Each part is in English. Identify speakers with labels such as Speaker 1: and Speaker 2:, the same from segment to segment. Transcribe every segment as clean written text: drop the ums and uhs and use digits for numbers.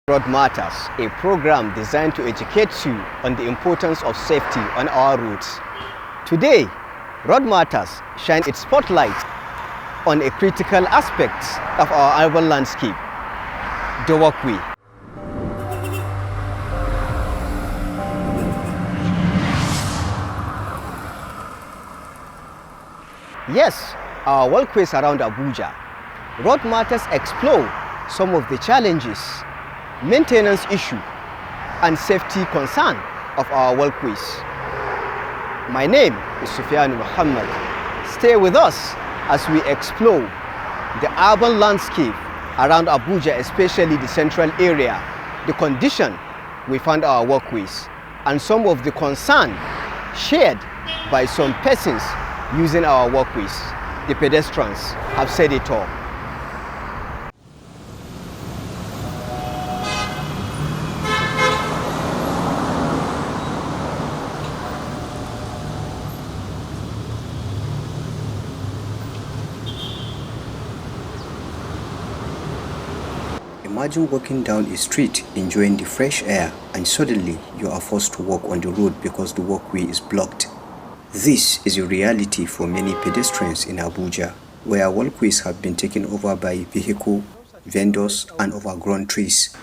Speaker 1: Road Matters, a program designed to educate you on the importance of safety on our roads. Today, Road Matters shine its spotlight on a critical aspect of our urban landscape, the walkway. Yes, our walkways around Abuja. Road Matters explore some of the challenges, maintenance issue, and safety concern of our walkways. My name is Sufyan Muhammad. Stay with us as we explore the urban landscape around Abuja, especially the central area, the condition we find our walkways, and some of the concern shared by some persons using our walkways. The pedestrians have said it all.
Speaker 2: Imagine walking down a street enjoying the fresh air and suddenly you are forced to walk on the road because the walkway is blocked. This is a reality for many pedestrians in Abuja, where walkways have been taken over by vehicles, vendors and overgrown trees.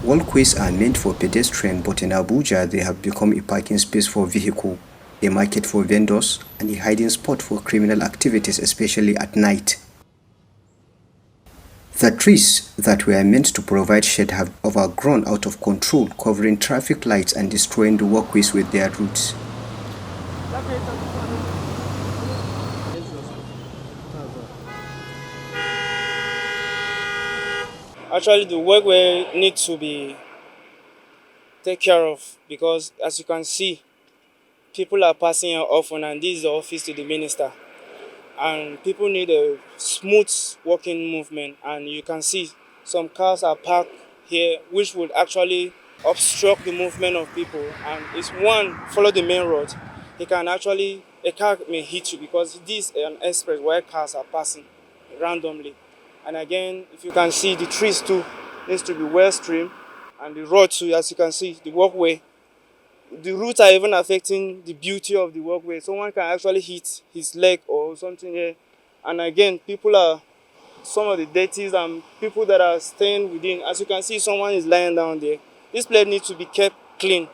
Speaker 2: Walkways are meant for pedestrians, but in Abuja they have become a parking space for vehicles, a market for vendors, and a hiding spot for criminal activities, especially at night. The trees that were meant to provide shade have overgrown out of control, covering traffic lights and destroying the walkways with their roots.
Speaker 3: Actually, the walkway needs to be taken care of because, as you can see, people are passing here often, and this is the office to the minister. And people need a smooth walking movement, and you can see some cars are parked here which would actually obstruct the movement of people. And if one follow the main road, a car may hit you because this is an express where cars are passing randomly. And again, if you can see, the trees too needs to be well trimmed, and the road too, as you can see, the walkway. The roots are even affecting the beauty of the walkway. Someone can actually hit his leg or something here. And again, some of the dirties and people that are staying within. As you can see, someone is lying down there. This place needs to be kept clean.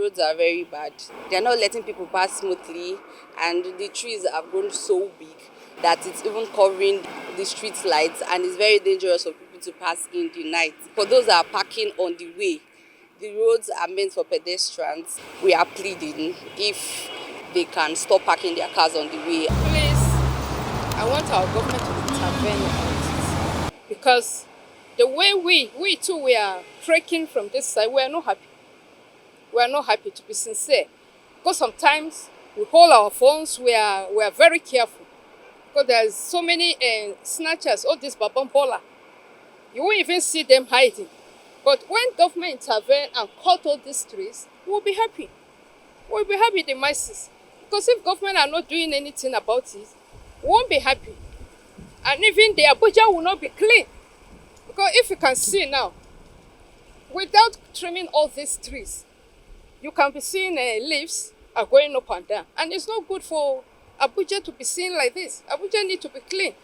Speaker 4: Roads are very bad. They are not letting people pass smoothly, and the trees have grown so big that it's even covering the street lights, and it's very dangerous for people to pass in the night. For those that are parking on the way, the roads are meant for pedestrians. We are pleading if they can stop parking their cars on the way.
Speaker 5: Please, I want our government to intervene on it, because the way we too, we are trekking from this side, we are not happy. We are not happy, to be sincere, because sometimes we hold our phones. We are very careful because there's so many snatchers. All this babambola, you won't even see them hiding. But when government intervene and cut all these trees, we'll be happy. We'll be happy, the masses, because if government are not doing anything about it, we won't be happy, and even the Abuja will not be clean. Because if you can see now, without trimming all these trees, you can be seeing leaves are going up and down. And it's not good for Abuja to be seen like this. Abuja need to be clean.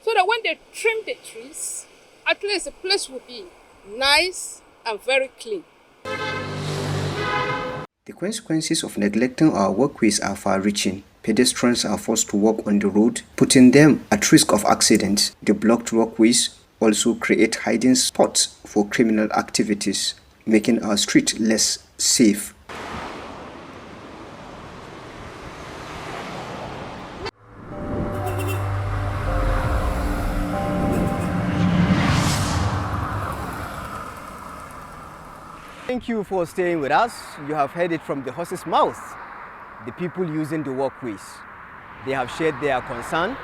Speaker 5: So that when they trim the trees, at least the place will be nice and very clean.
Speaker 2: The consequences of neglecting our walkways are far-reaching. Pedestrians are forced to walk on the road, putting them at risk of accidents. The blocked walkways also create hiding spots for criminal activities, making our street less safe.
Speaker 1: Thank you for staying with us. You have heard it from the horse's mouth. The people using the walkways. They have shared their concern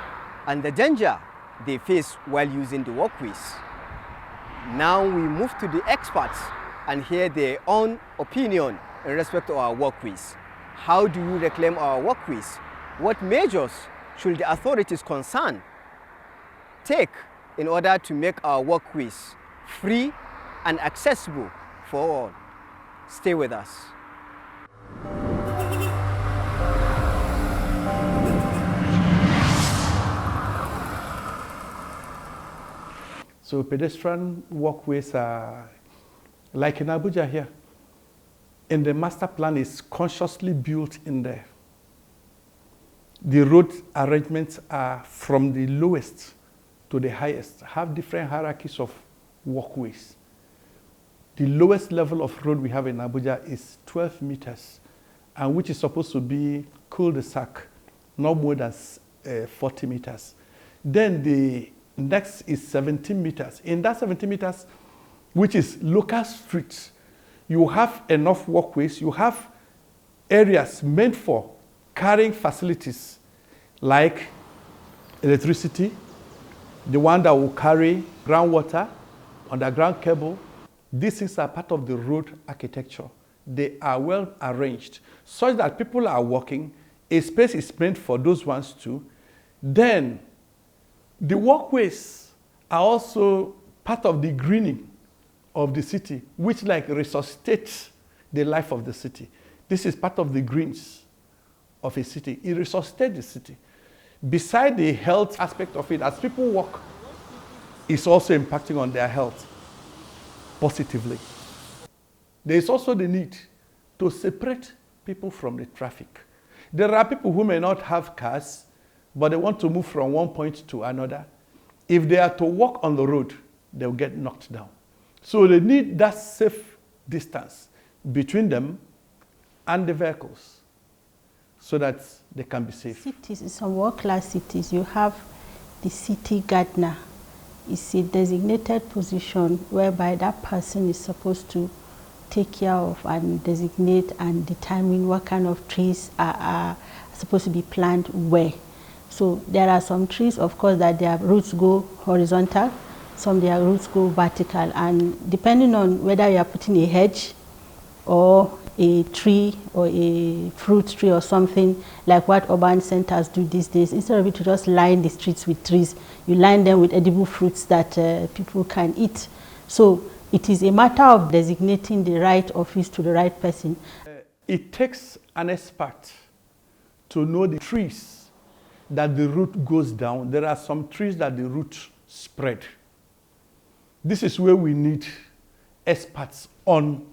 Speaker 1: and the danger they face while using the walkways. Now we move to the experts and hear their own opinion in respect to our walkways. How do we reclaim our walkways? What measures should the authorities concerned take in order to make our walkways free and accessible for all? Stay with us.
Speaker 6: So pedestrian walkways are like in Abuja here. And the master plan is consciously built in there. The road arrangements are from the lowest to the highest, have different hierarchies of walkways. The lowest level of road we have in Abuja is 12 meters, and which is supposed to be cul-de-sac, not more than 40 meters. Then the next is 17 meters. In that 17 meters, which is local streets, you have enough walkways, you have areas meant for carrying facilities like electricity, the one that will carry groundwater, underground cable. These things are part of the road architecture. They are well arranged such that people are walking, a space is meant for those ones too. Then the walkways are also part of the greening of the city, which like resuscitates the life of the city. This is part of the greens of a city. It resuscitates the city. Beside the health aspect of it, as people walk, it's also impacting on their health positively. There is also the need to separate people from the traffic. There are people who may not have cars, but they want to move from one point to another. If they are to walk on the road, they'll get knocked down. So they need that safe distance between them and the vehicles so that they can be safe.
Speaker 7: Cities, in some world-class cities, you have the city gardener. It's a designated position whereby that person is supposed to take care of and designate and determine what kind of trees are supposed to be planted where. So there are some trees, of course, that their roots go horizontal, some their roots go vertical, and depending on whether you are putting a hedge or a tree or a fruit tree or something like what urban centers do these days, instead of it to just line the streets with trees, you line them with edible fruits that people can eat. So it is a matter of designating the right office to the right person.
Speaker 6: It takes an expert to know the trees that the root goes down. There are some trees that the root spread. This is where we need experts on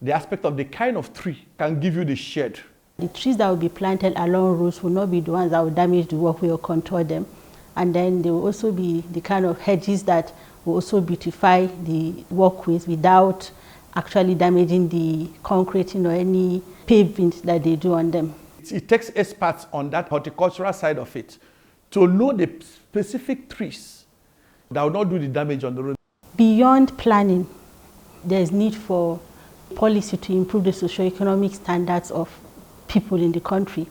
Speaker 6: the aspect of the kind of tree can give you the shade.
Speaker 7: The trees that will be planted along roads will not be the ones that will damage the walkway or contour them. And then there will also be the kind of hedges that will also beautify the walkways without actually damaging the concreting or any pavement that they do on them.
Speaker 6: It takes experts on that horticultural side of it to know the specific trees that will not do the damage on the road.
Speaker 7: Beyond planning, there is need for policy to improve the socio-economic standards of people in the country.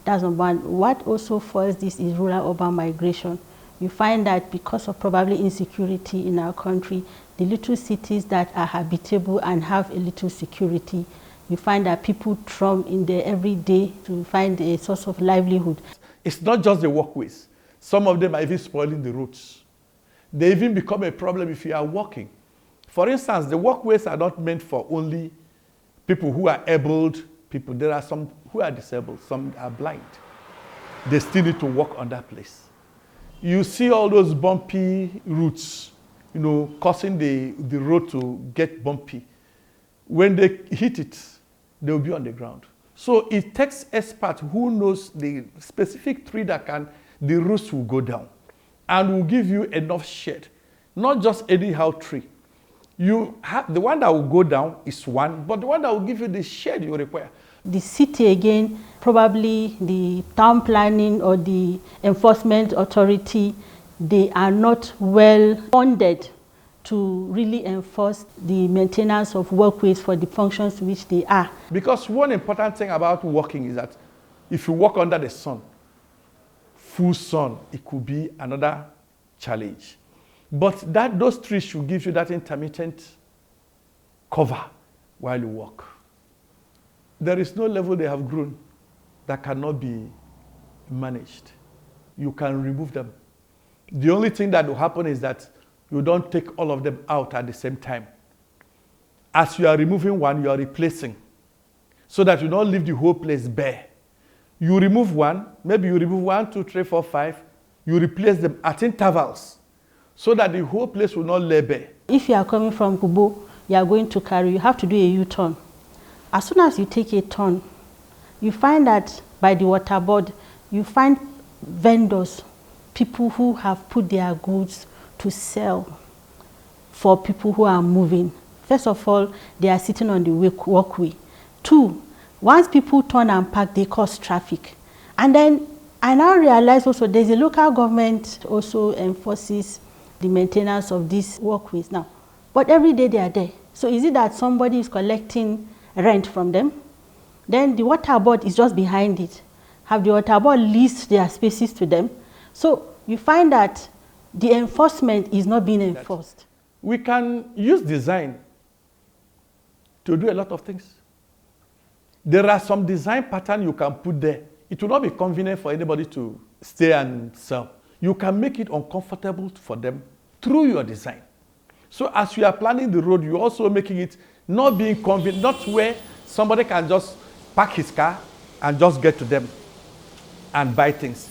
Speaker 7: That's number one. What also follows this is rural-urban migration. You find that because of probably insecurity in our country, the little cities that are habitable and have a little security, you find that people thrum in there every day to find a source of livelihood.
Speaker 6: It's not just the walkways. Some of them are even spoiling the roads. They even become a problem if you are walking. For instance, the walkways are not meant for only people who are abled people. There are some who are disabled, some are blind. They still need to walk on that place. You see all those bumpy routes, causing the road to get bumpy. When they hit it, they'll be on the ground. So it takes experts who knows the specific tree that the roots will go down and will give you enough shade. Not just anyhow tree. You have the one that will go down is one, but the one that will give you the shade you require.
Speaker 7: The city again, probably the town planning or the enforcement authority, they are not well funded to really enforce the maintenance of walkways for the functions to which they are.
Speaker 6: Because one important thing about walking is that if you walk under the sun, full sun, it could be another challenge. But those trees should give you that intermittent cover while you walk. There is no level they have grown that cannot be managed. You can remove them. The only thing that will happen is that you don't take all of them out at the same time. As you are removing one, you are replacing, so that you don't leave the whole place bare. You remove one, maybe you remove 1, 2, 3, 4, 5, you replace them at intervals, so that the whole place will not lay bare.
Speaker 7: If you are coming from Kubo, you are going to Kari, you have to do a U-turn. As soon as you take a turn, you find that by the water board, you find vendors, people who have put their goods to sell for people who are moving. First of all, they are sitting on the walkway. 2, once people turn and park, they cause traffic. And then I now realize also there's a local government also enforces the maintenance of these walkways now. But every day they are there. So is it that somebody is collecting rent from them? Then the water board is just behind it. Have the water board leased their spaces to them? So you find that the enforcement is not being enforced.
Speaker 6: We can use design to do a lot of things. There are some design patterns you can put there. It will not be convenient for anybody to stay and sell. You can make it uncomfortable for them through your design. So as you are planning the road, you're also making it not being convenient, not where somebody can just park his car and just get to them and buy things.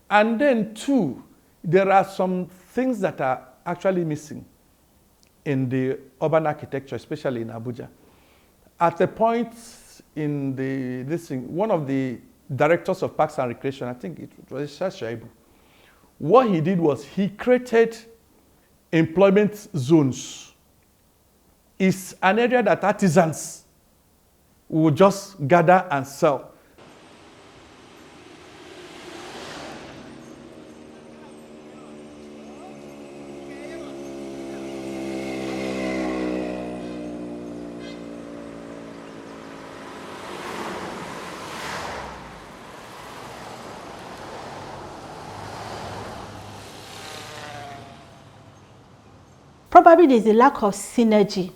Speaker 6: And then 2, there are some things that are actually missing in the urban architecture, especially in Abuja. At a point in this thing, one of the directors of Parks and Recreation, I think it was Shaibu, what he did was he created employment zones. It's an area that artisans will just gather and sell.
Speaker 7: Probably there's a lack of synergy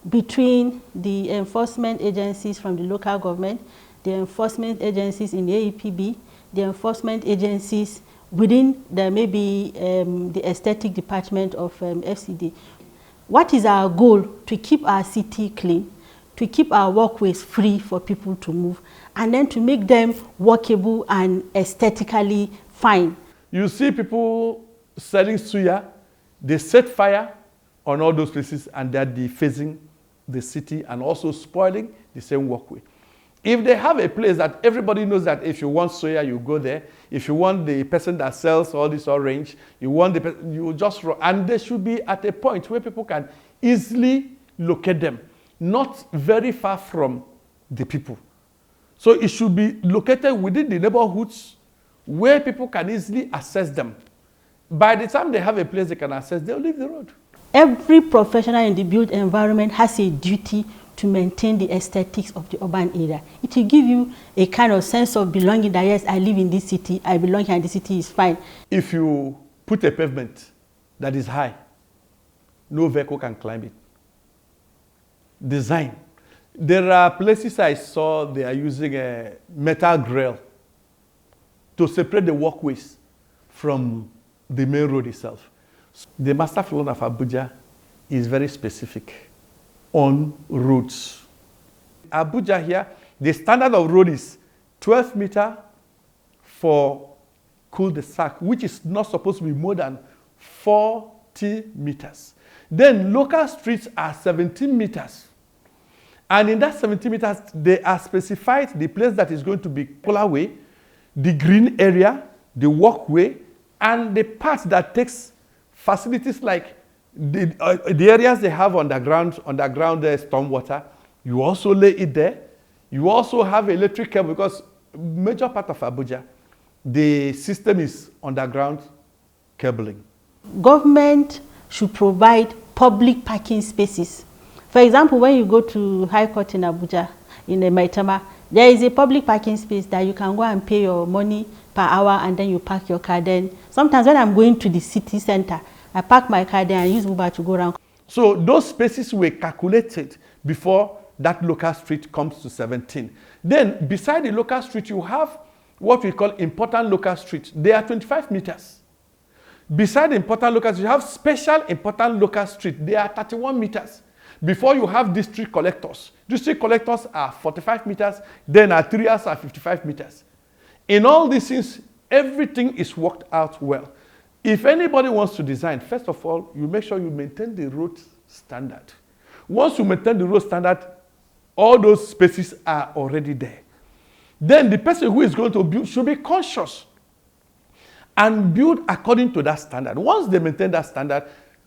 Speaker 7: between the enforcement agencies from the local government, the enforcement agencies in the AEPB, the enforcement agencies within the maybe the aesthetic department of FCD. What is our goal? To keep our city clean, to keep our walkways free for people to move, and then to make them walkable and aesthetically fine.
Speaker 6: You see people selling suya, they set fire on all those places, and they're defacing the city and also spoiling the same walkway. If they have a place that everybody knows that if you want soya, you go there. If you want the person that sells all this orange, you just run. And they should be at a point where people can easily locate them, not very far from the people. So it should be located within the neighborhoods where people can easily access them. By the time they have a place they can access, they'll leave the road.
Speaker 7: Every professional in the built environment has a duty to maintain the aesthetics of the urban area. It will give you a kind of sense of belonging that yes, I live in this city, I belong here and the city is fine.
Speaker 6: If you put a pavement that is high, no vehicle can climb it. Design. There are places I saw they are using a metal grill to separate the walkways from the main road itself. The master plan of Abuja is very specific on roads. Abuja here, the standard of road is 12 meters for cul-de-sac, which is not supposed to be more than 40 meters. Then local streets are 17 meters. And in that 17 meters, they are specified the place that is going to be colorway, the green area, the walkway, and the part that takes facilities like the areas they have underground stormwater. You also lay it there. You also have electric cable because major part of Abuja, the system is underground cabling.
Speaker 7: Government should provide public parking spaces. For example, when you go to High Court in Abuja, in the Maitama, there is a public parking space that you can go and pay your money per hour, and then you park your car. Then sometimes when I'm going to the city center, I park my car there and use Uber to go around.
Speaker 6: So those spaces were calculated before that local street comes to 17. Then beside the local street, you have what we call important local street. They are 25 meters. Beside the important local street, you have special important local street. They are 31 meters. Before you have district collectors. District collectors are 45 meters, then arterials are 55 meters. In all these things, everything is worked out well. If anybody wants to design, first of all, you make sure you maintain the road standard. Once you maintain the road standard, all those spaces are already there. Then the person who is going to build should be conscious and build according to that standard. Once they maintain that standard,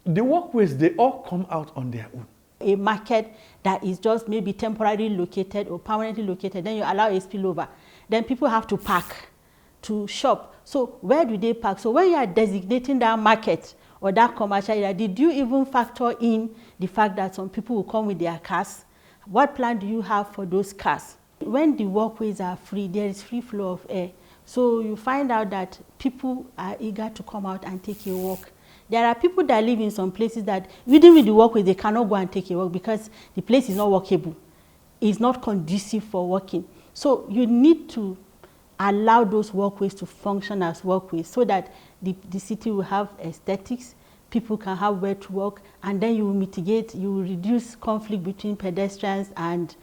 Speaker 6: the walkways, they all come out on their own.
Speaker 7: A market that is just maybe temporarily located or permanently located, then you allow a spillover. Then people have to park to shop. So where do they park? So when you are designating that market or that commercial area, did you even factor in the fact that some people will come with their cars? What plan do you have for those cars? When the walkways are free, there is free flow of air. So you find out that people are eager to come out and take a walk. There are people that live in some places that even with the walkway, they cannot go and take a walk because the place is not walkable. It's not conducive for walking. So you need to allow those walkways to function as walkways so that the city will have aesthetics, people can have where to walk, and then you will mitigate, you will reduce conflict between pedestrians and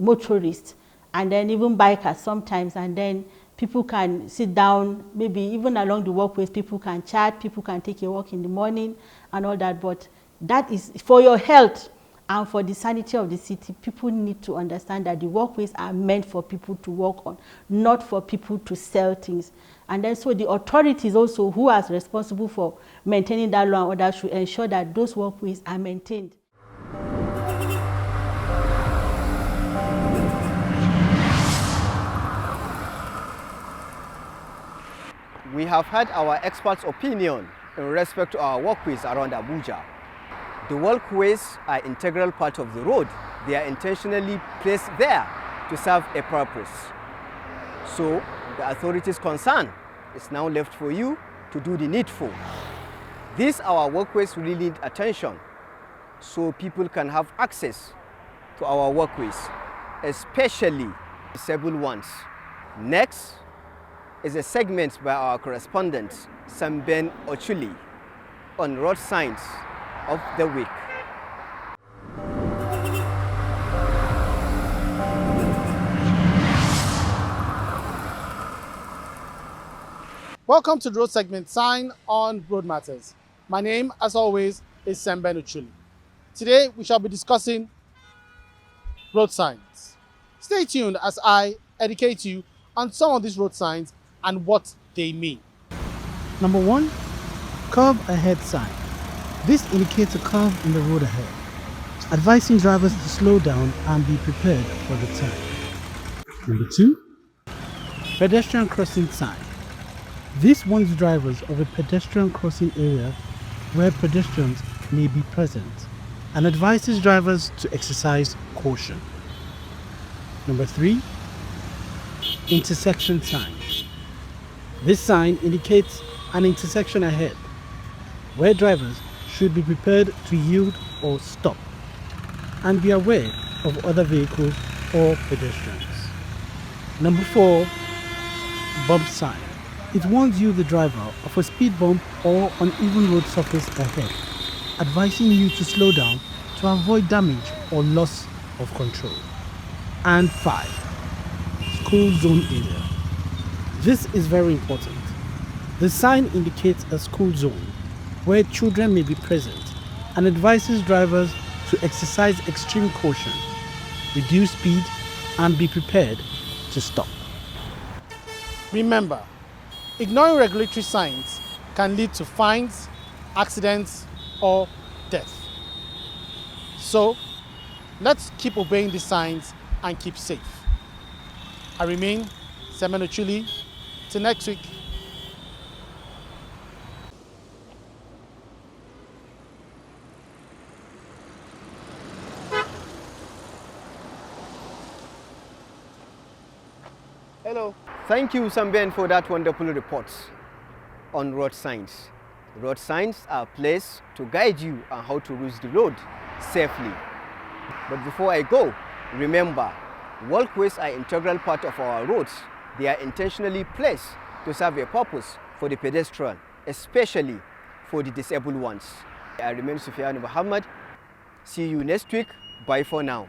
Speaker 7: motorists, and then even bikers sometimes, and then people can sit down, maybe even along the walkways, people can chat, people can take a walk in the morning and all that. But that is for your health and for the sanity of the city. People need to understand that the walkways are meant for people to walk on, not for people to sell things. And then so the authorities also who are responsible for maintaining that law and order should ensure that those walkways are maintained.
Speaker 1: We have had our experts' opinion in respect to our walkways around Abuja. The walkways are an integral part of the road. They are intentionally placed there to serve a purpose. So the authorities concerned, it's now left for you to do the needful. These our walkways really need attention so people can have access to our walkways, especially disabled ones. Next is a segment by our correspondent, Samben Ochuli, on road signs of the week.
Speaker 8: Welcome to the road segment Sign on Road Matters. My name, as always, is Samben Ochuli. Today, we shall be discussing road signs. Stay tuned as I educate you on some of these road signs and what they mean.
Speaker 9: Number 1, curve ahead sign. This indicates a curve in the road ahead, advising drivers to slow down and be prepared for the turn. Number 2, pedestrian crossing sign. This warns drivers of a pedestrian crossing area where pedestrians may be present and advises drivers to exercise caution. Number 3, intersection sign. This sign indicates an intersection ahead, where drivers should be prepared to yield or stop and be aware of other vehicles or pedestrians. Number 4, bump sign. It warns you, the driver, of a speed bump or uneven road surface ahead, advising you to slow down to avoid damage or loss of control. And 5, school zone area. This is very important. The sign indicates a school zone where children may be present and advises drivers to exercise extreme caution, reduce speed, and be prepared to stop.
Speaker 8: Remember, ignoring regulatory signs can lead to fines, accidents, or death. So, let's keep obeying the signs and keep safe. I remain Samben Ochuli. Till next week.
Speaker 1: Hello. Thank you, Samben, for that wonderful report on road signs. Road signs are placed to guide you on how to use the road safely. But before I go, remember, walkways are an integral part of our roads. They are intentionally placed to serve a purpose for the pedestrian, especially for the disabled ones. I remain Sufyan Muhammad. See you next week. Bye for now.